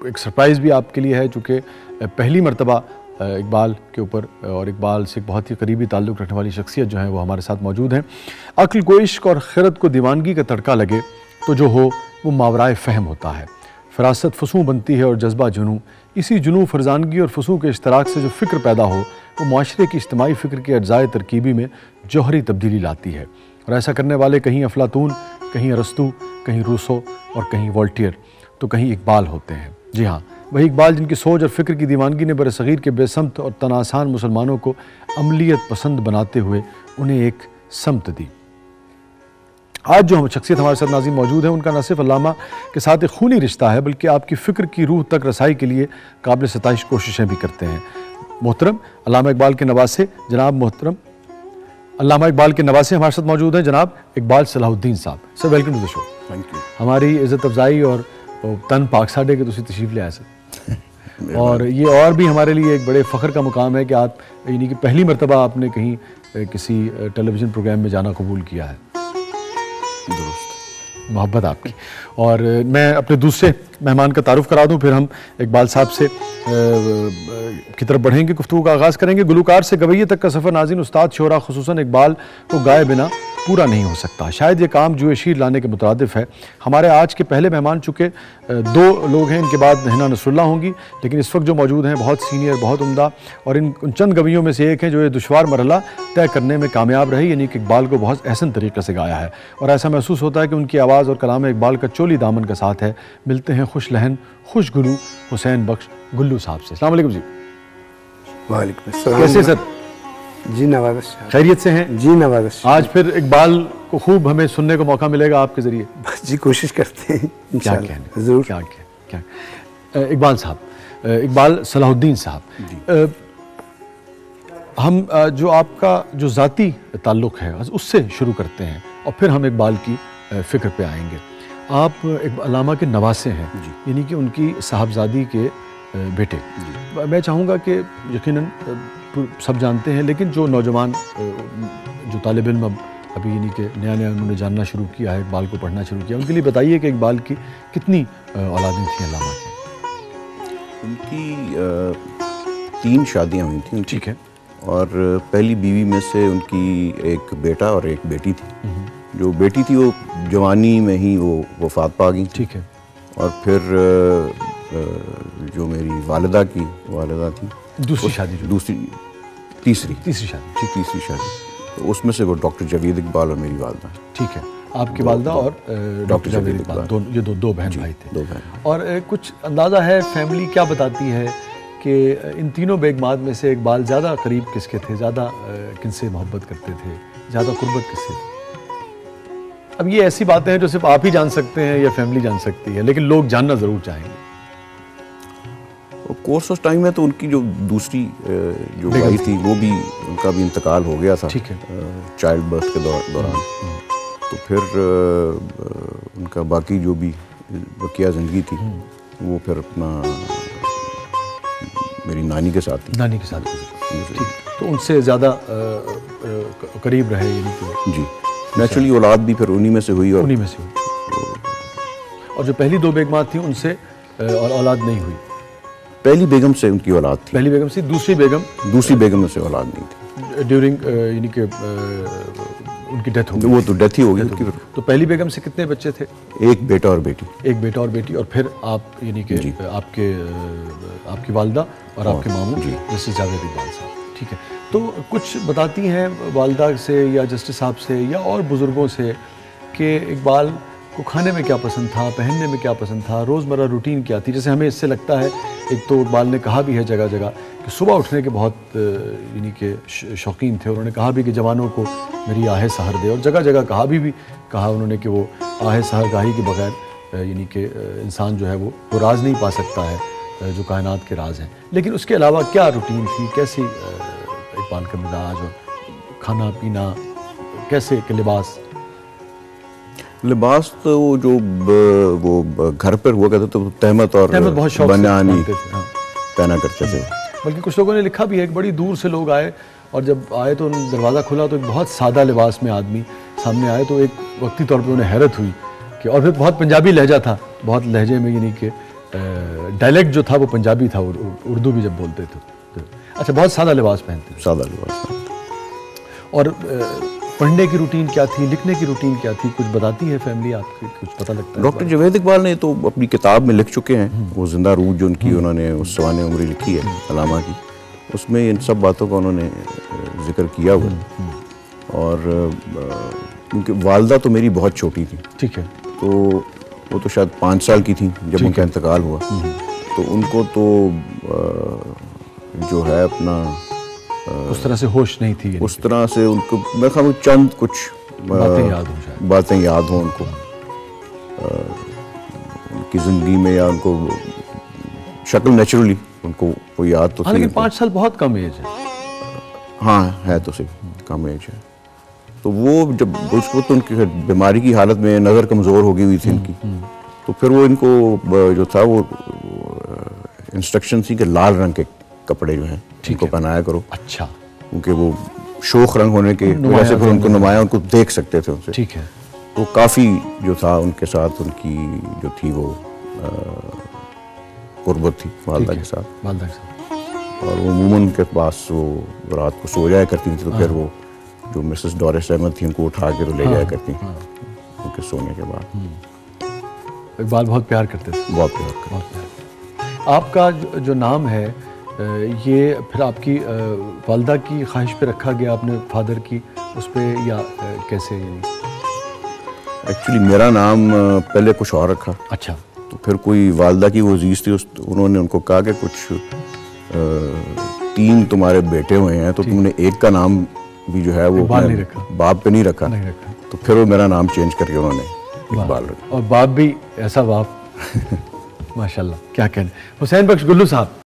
एक सरप्राइज़ भी आपके लिए है, चूँकि पहली मरतबा इकबाल के ऊपर और इकबाल से एक बहुत ही करीबी ताल्लुक़ रखने वाली शख्सियत जो है वो हमारे साथ मौजूद हैं। अक्ल को इश्क और खिरत को दीवानगी का तड़का लगे तो जो हो वो मावराए फ़हम होता है। फ़रासत फसूं बनती है और जज्बा जुनूं, इसी जुनूं फरजानगी और फसूं के इश्तराक से जो फ़िक्र पैदा हो वो माशरे की इज्तिमाई फ़िक्र के अज्जाए तरकीबी में जौहरी तब्दीली लाती है। और ऐसा करने वाले कहीं अफलातून, कहीं अरस्तू, कहीं रूसो और कहीं वोल्टियर, तो कहीं इकबाल होते हैं। जी हाँ, वही इकबाल जिनकी सोच और फ़िक्र की दीवानगी ने बरसग़ीर के बेसमत और तनासान मुसलमानों को अमलियत पसंद बनाते हुए उन्हें एक समत दी। आज जो हम शख्सियत हमारे साथ नाज़रीन मौजूद है, उनका न सिर्फ अल्लामा के साथ एक खूनी रिश्ता है बल्कि आपकी फ़िक्र की रूह तक रसाई के लिए काबिल सताइश कोशिशें भी करते हैं। मोहतरम अल्लामा इकबाल के नवासे जनाब मोहतरम अल्लामा इकबाल के नवासे हमारे साथ मौजूद हैं, जनाब इकबाल सलाहुद्दीन साहब। Sir welcome to the show. Thank you. हमारी इज़्ज़त अफजाई और तन पाक साढ़े के तुसी तशरीफ़ ले आए सर। और ये और भी हमारे लिए एक बड़े फ़ख्र का मुकाम है कि आप यानी कि पहली मरतबा आपने कहीं किसी टेलीविज़न प्रोग्राम में जाना कबूल किया है। दुरुस्त, मोहब्बत आपकी। और मैं अपने दूसरे मेहमान का तारुफ़ करा दूं, फिर हम इकबाल साहब से की तरफ बढ़ेंगे, गुफ्तगू का आगाज़ करेंगे। गुलूकार से गवैये तक का सफ़र नाज़रीन उस्ताद शोरा खुसूसन इकबाल को गाए बिना पूरा नहीं हो सकता। शायद ये काम जुए शीर लाने के मुतरादिफ है। हमारे आज के पहले मेहमान चूँकि दो लोग हैं, इनके बाद हिना नसरुल्लाह होंगी, लेकिन इस वक्त जो मौजूद हैं बहुत सीनियर, बहुत उम्दा और उन चंद गवियों में से एक हैं जो ये दुश्वार मरहला तय करने में कामयाब रही, यानी कि इकबाल को बहुत अहसन तरीके से गाया है। और ऐसा महसूस होता है कि उनकी आवाज़ और कलाम इकबाल का चोली दामन का साथ है। मिलते हैं खुश लहन खुश गुलू हुसैन बख्श गुल्लू साहब से। अस्सलाम वालेकुम जी। वालेकुम अस्सलाम। कैसे सर? जी नवाज़, खैरियत से हैं? जी नवाज़। आज फिर इकबाल को खूब हमें सुनने को मौका मिलेगा आपके ज़रिए। जी कोशिश करते हैं क्या इंशाअल्लाह, कहने, ज़रूर। क्या इकबाल साहब, इकबाल सलाहुद्दीन साहब, हम जो आपका जो ज़ाती ताल्लुक़ है उससे शुरू करते हैं और फिर हम इकबाल की फ़िक्र पे आएंगे। आप एक अल्लामा के नवासे हैं, यानी कि उनकी साहबजादी के बेटे। मैं चाहूँगा कि यकीनन सब जानते हैं, लेकिन जो नौजवान जो तालिब इल्म अभी यानी कि नया नया उन्होंने जानना शुरू किया है, इकबाल को पढ़ना शुरू किया, उनके लिए बताइए कि इकबाल की कितनी औलादें थीं अल्लामा की? उनकी 3 शादियाँ हुई थी। ठीक है। और पहली बीवी में से उनकी एक बेटा और एक बेटी थी। जो बेटी थी वो जवानी में ही वो वफ़ात पा गई। ठीक है। और फिर जो मेरी वालिदा थी, दूसरी शादी, तीसरी शादी, ठीक, तीसरी शादी, तो उसमें से वो डॉक्टर जावेद इकबाल और मेरी वालिदा। ठीक है, आपकी वालिदा और डॉक्टर जावेद इकबाल, ये दो बहन भाई थे। 2 बहन। और कुछ अंदाज़ा है, फैमिली क्या बताती है कि इन तीनों बेगमात में से इकबाल ज़्यादा करीब किसके थे, ज़्यादा किनसे मोहब्बत करते थे, ज़्यादा कुर्बत किससे थी? अब ये ऐसी बातें हैं जो सिर्फ आप ही जान सकते हैं या फैमिली जान सकती है, लेकिन लोग जानना ज़रूर चाहेंगे। कोर्स ऑफ टाइम में तो उनकी जो दूसरी जो वाइफ थी वो भी, उनका भी इंतकाल हो गया था। ठीक है। चाइल्ड बर्थ के दौरान। तो फिर उनका बाकी जो भी बकिया ज़िंदगी थी वो फिर अपना मेरी नानी के साथ थी। नानी के साथ गुजरी। ठीक, तो उनसे ज़्यादा करीब रहे यानी कि? जी, नेचुरली औलाद भी फिर उन्हीं में से हुई। और उन्हीं में से हुई। और जो पहली 2 बेगमात थी उनसे और औलाद नहीं हुई? पहली बेगम से उनकी औलाद थी। पहली बेगम से, दूसरी बेगम में से औलाद नहीं थी। ड्यूरिंग यानी कि उनकी डेथ हो गई। वो तो डेथ ही हो गई। तो पहली बेगम से कितने बच्चे थे? एक बेटा और बेटी। एक बेटा और बेटी, और फिर आप यानी कि आपकी वालिदा और आपके मामू जस्टिस जावेद इकबाल साहब। ठीक है, तो कुछ बताती हैं वालिदा से या जस्टिस साहब से या और बुज़ुर्गों से कि इकबाल को खाने में क्या पसंद था, पहनने में क्या पसंद था, रोज़मर्रा रूटीन क्या थी? जैसे हमें इससे लगता है, एक तो इकबाल ने कहा भी है जगह जगह कि सुबह उठने के बहुत यानी कि शौकीन थे। उन्होंने कहा भी कि जवानों को मेरी आहे सहर दे, और जगह जगह कहा उन्होंने कि वो आहे सहर गाही के बगैर यानी कि इंसान जो है वो राज नहीं पा सकता है जो कायनात के राज हैं। लेकिन उसके अलावा क्या रूटीन थी, कैसी इकबाल का मिजाज और खाना पीना, कैसे के लिबास तो वो जो वो घर पर हुआ करता तो तहमत और बनियानी पहना करते थे। बल्कि कुछ लोगों ने लिखा भी है कि बड़ी दूर से लोग आए, और जब आए तो दरवाज़ा खुला तो एक बहुत सादा लिबास में आदमी सामने आए, तो एक वक्ती तौर पे उन्हें हैरत हुई कि, और फिर बहुत पंजाबी लहजा था, बहुत लहजे में यानी कि डायलेक्ट जो था वो पंजाबी था, उर्दू भी जब बोलते थे तो। अच्छा, बहुत सादा लिबास पहनते थे। सादा लिबास। और पढ़ने की रूटीन क्या थी, लिखने की रूटीन क्या थी, कुछ बताती है फैमिली आपकी, कुछ पता लगता है? डॉक्टर जावेद इकबाल ने तो अपनी किताब में लिख चुके हैं, वो जिंदा रूह जो उनकी उन्होंने उस सवाने उम्री लिखी है अलामा की, उसमें इन सब बातों का उन्होंने जिक्र किया हुआ है। और क्योंकि वालदा तो मेरी बहुत छोटी थी, ठीक है, तो वो तो शायद 5 साल की थी जब उनका इंतकाल हुआ, तो उनको तो जो है अपना उस तरह से होश नहीं थी, उस तरह से उनको मेरे ख्याल में चंद कुछ बातें याद हो शायद, बातें याद हो उनको उनकी ज़िंदगी में, या उनको शक्ल नेचुरली उनको वो याद तो थी। लेकिन 5 साल बहुत कम एज है। हाँ, है तो सही, कम एज है। तो वो जब उसको तो उनकी बीमारी की हालत में नज़र कमज़ोर हो गई हुई थी इनकी, तो फिर वो इनको जो था वो इंस्ट्रक्शन थी कि लाल रंग के कपड़े जो हैं उनको पहनाया करो। अच्छा, क्योंकि वो शोख रंग होने के वजह से फिर उनको नुमाया, उनको देख सकते थे उनसे। ठीक है। तो काफ़ी जो था उनके साथ उनकी जो थी वो कुर्बत थी वालदा के साथ। वालदा के साथ। और वो अमूमन उनके पास वो रात को सो जाया करती थी, तो फिर वो जो मिसेस डोरिस अहमद थी उनको उठा के ले जाया करती उनके सोने के बाद। इकबाल बहुत प्यार करते थे। बहुत प्यार। आपका जो नाम है ये फिर आपकी वालदा की ख्वाहिश पे रखा गया, आपने फादर की उस पे, या कैसे? एक्चुअली मेरा नाम पहले कुछ और रखा। अच्छा। तो फिर कोई वालदा की वो अजीज थी, उन्होंने उनको कहा कि कुछ 3 तुम्हारे बेटे हुए हैं, तो तुमने एक का नाम भी जो है वो बाप पे नहीं रखा, तो फिर वो मेरा नाम चेंज करके उन्होंने इकबाल रखा। और बाप भी ऐसा बाप माशाल्लाह, क्या कहने। हुसैन बख्श गुल्लू साहब,